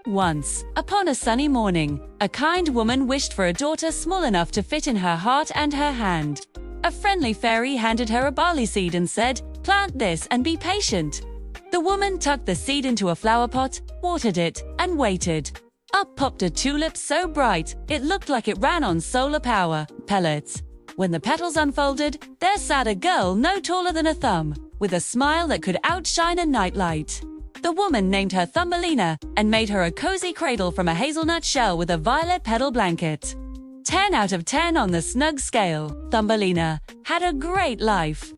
Once, upon a sunny morning, a kind woman wished for a daughter small enough to fit in her heart and her hand. A friendly fairy handed her a barley seed and said, "Plant this and be patient." The woman tucked the seed into a flower pot, watered it, and waited. Up popped a tulip so bright, it looked like it ran on solar power pellets. When the petals unfolded, there sat a girl no taller than a thumb, with a smile that could outshine a nightlight. The woman named her Thumbelina and made her a cozy cradle from a hazelnut shell with a violet petal blanket. 10 out of 10 on the snug scale. Thumbelina had a great life.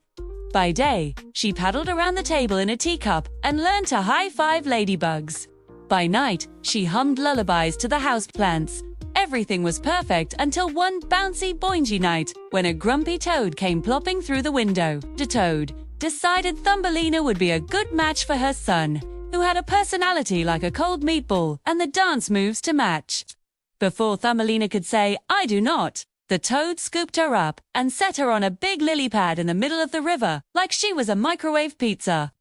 By day, she paddled around the table in a teacup and learned to high-five ladybugs. By night, she hummed lullabies to the houseplants. Everything was perfect until one bouncy, boingy night when a grumpy toad came plopping through the window. The toad decided Thumbelina would be a good match for her son, who had a personality like a cold meatball and the dance moves to match. Before Thumbelina could say, "I do not," the toad scooped her up and set her on a big lily pad in the middle of the river, like she was a microwave pizza.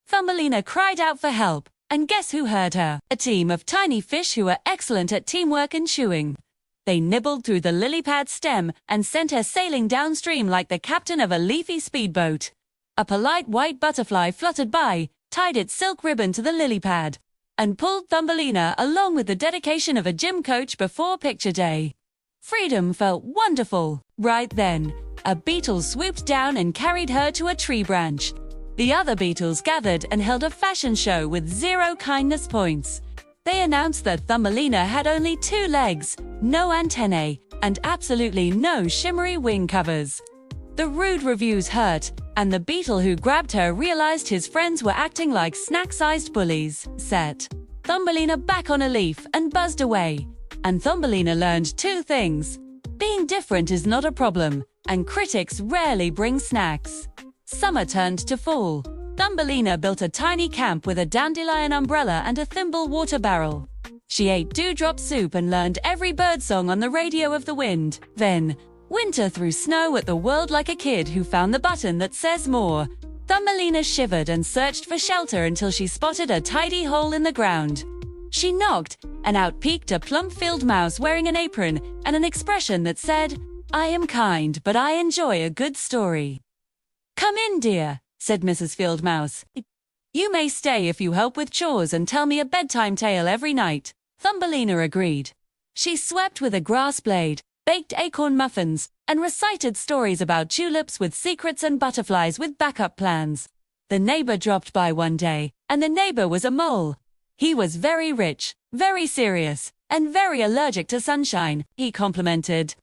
Thumbelina cried out for help, and guess who heard her? A team of tiny fish who were excellent at teamwork and chewing. They nibbled through the lily pad stem and sent her sailing downstream like the captain of a leafy speedboat. A polite white butterfly fluttered by, tied its silk ribbon to the lily pad, and pulled Thumbelina along with the dedication of a gym coach before picture day. Freedom felt wonderful. Right then, a beetle swooped down and carried her to a tree branch. The other beetles gathered and held a fashion show with 0 kindness points. They announced that Thumbelina had only 2 legs, no antennae, and absolutely no shimmery wing covers. The rude reviews hurt, and the beetle who grabbed her realized his friends were acting like snack-sized bullies. Set Thumbelina back on a leaf and buzzed away. And Thumbelina learned 2 things. Being different is not a problem, and critics rarely bring snacks. Summer turned to fall. Thumbelina built a tiny camp with a dandelion umbrella and a thimble water barrel. She ate dewdrop soup and learned every birdsong on the radio of the wind. Then, winter threw snow at the world like a kid who found the button that says more. Thumbelina shivered and searched for shelter until she spotted a tidy hole in the ground. She knocked, and out peeked a plump field mouse wearing an apron and an expression that said, "I am kind, but I enjoy a good story." "Come in, dear," said Mrs. Field Mouse. "You may stay if you help with chores and tell me a bedtime tale every night." Thumbelina agreed. She swept with a grass blade, baked acorn muffins, and recited stories about tulips with secrets and butterflies with backup plans. The neighbor dropped by one day, and the neighbor was a mole. He was very rich, very serious, and very allergic to sunshine, he complimented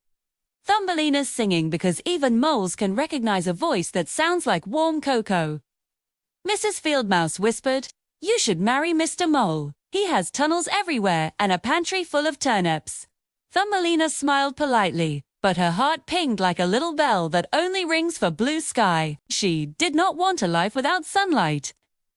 Thumbelina's singing because even moles can recognize a voice that sounds like warm cocoa. Mrs. Field Mouse whispered, "You should marry Mr. Mole. He has tunnels everywhere and a pantry full of turnips." Thumbelina smiled politely, but her heart pinged like a little bell that only rings for blue sky. She did not want a life without sunlight.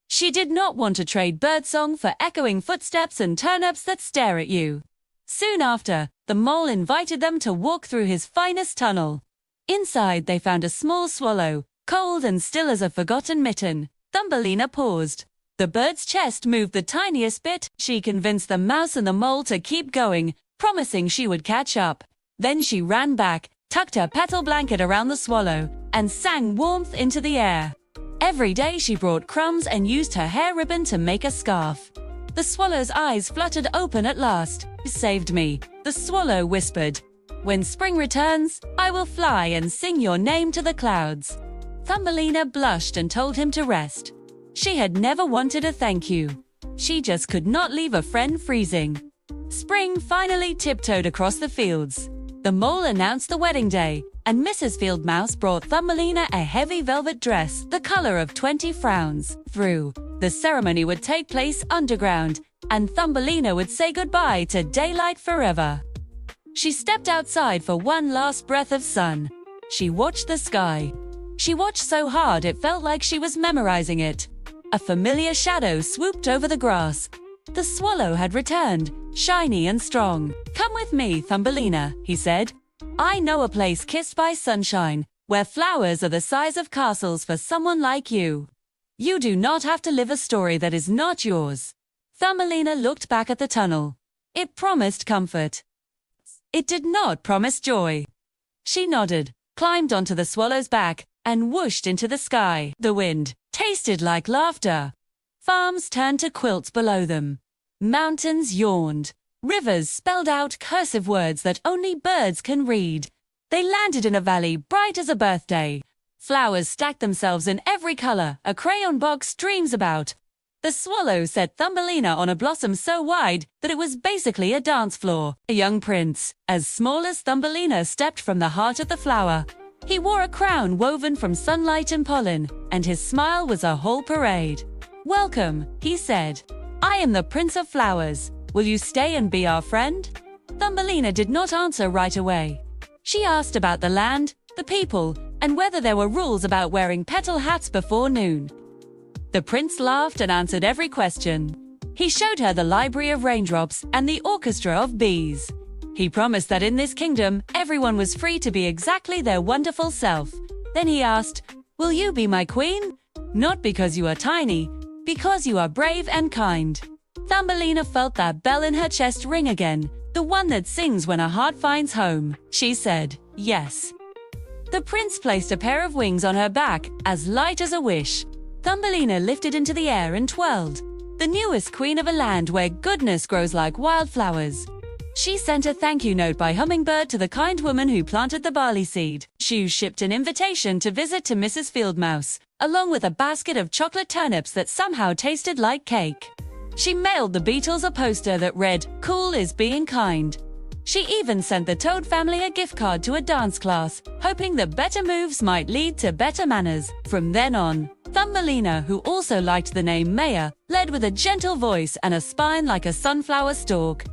She did not want to trade birdsong for echoing footsteps and turnips that stare at you. Soon after, the mole invited them to walk through his finest tunnel. Inside, they found a small swallow, cold and still as a forgotten mitten. Thumbelina paused. The bird's chest moved the tiniest bit. She convinced the mouse and the mole to keep going, promising she would catch up. Then she ran back, tucked her petal blanket around the swallow, and sang warmth into the air. Every day she brought crumbs and used her hair ribbon to make a scarf. The swallow's eyes fluttered open at last. "Saved me," the swallow whispered. "When spring returns, I will fly and sing your name to the clouds." Thumbelina blushed and told him to rest. She had never wanted a thank you. She just could not leave a friend freezing. Spring finally tiptoed across the fields. The mole announced the wedding day, and Mrs. Field Mouse brought Thumbelina a heavy velvet dress, the color of 20 frowns. The ceremony would take place underground, and Thumbelina would say goodbye to daylight forever. She stepped outside for one last breath of sun. She watched the sky. She watched so hard it felt like she was memorizing it. A familiar shadow swooped over the grass. The swallow had returned, shiny and strong. "Come with me, Thumbelina," he said. "I know a place kissed by sunshine, where flowers are the size of castles for someone like you. You do not have to live a story that is not yours." Thumbelina looked back at the tunnel. It promised comfort. It did not promise joy. She nodded, climbed onto the swallow's back, and whooshed into the sky. The wind tasted like laughter. Farms turned to quilts below them. Mountains yawned. Rivers spelled out cursive words that only birds can read. They landed in a valley bright as a birthday. Flowers stacked themselves in every color a crayon box dreams about. The swallow set Thumbelina on a blossom so wide that it was basically a dance floor. A young prince, as small as Thumbelina, stepped from the heart of the flower. He wore a crown woven from sunlight and pollen, and his smile was a whole parade. "Welcome," he said. "I am the Prince of Flowers. Will you stay and be our friend?" Thumbelina did not answer right away. She asked about the land, the people, and whether there were rules about wearing petal hats before noon. The prince laughed and answered every question. He showed her the library of raindrops and the orchestra of bees. He promised that in this kingdom, everyone was free to be exactly their wonderful self. Then he asked, "Will you be my queen? Not because you are tiny, because you are brave and kind." Thumbelina felt that bell in her chest ring again, the one that sings when a heart finds home. She said, "Yes." The prince placed a pair of wings on her back, as light as a wish. Thumbelina lifted into the air and twirled, the newest queen of a land where goodness grows like wildflowers. She sent a thank you note by hummingbird to the kind woman who planted the barley seed. She shipped an invitation to visit to Mrs. Fieldmouse, along with a basket of chocolate turnips that somehow tasted like cake. She mailed the Beatles a poster that read, "Cool is being kind." She even sent the Toad family a gift card to a dance class, hoping that better moves might lead to better manners. From then on, Thumbelina, who also liked the name Maya, led with a gentle voice and a spine like a sunflower stalk.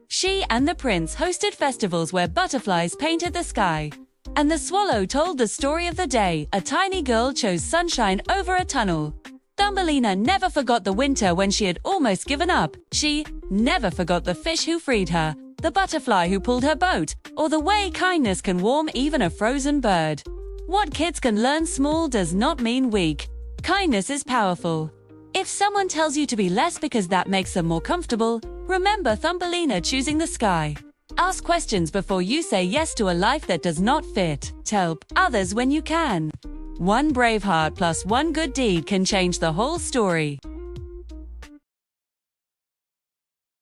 She and the prince hosted festivals where butterflies painted the sky. And the swallow told the story of the day a tiny girl chose sunshine over a tunnel. Thumbelina never forgot the winter when she had almost given up. She never forgot the fish who freed her, the butterfly who pulled her boat, or the way kindness can warm even a frozen bird. What kids can learn small does not mean weak. Kindness is powerful. If someone tells you to be less because that makes them more comfortable, remember Thumbelina choosing the sky. Ask questions before you say yes to a life that does not fit. Help others when you can. One brave heart plus one good deed can change the whole story.